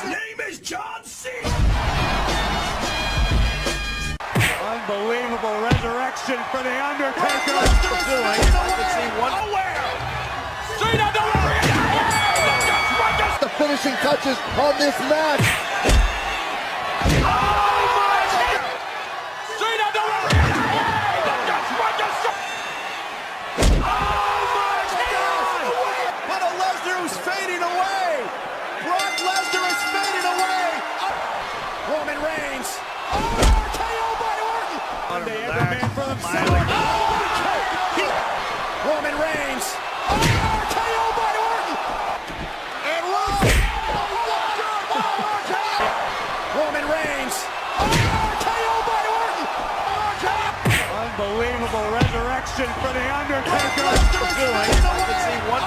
name is John Cena. Unbelievable resurrection for the Undertaker. The finishing touches on this match. Fading away. Brock Lesnar is fading away. Roman Reigns. KO by Orton. They ever man for themselves. Roman Reigns. KO by Orton. And Roman Reigns. KO by Orton. Unbelievable resurrection for the Undertaker. Brock Lesnar is fading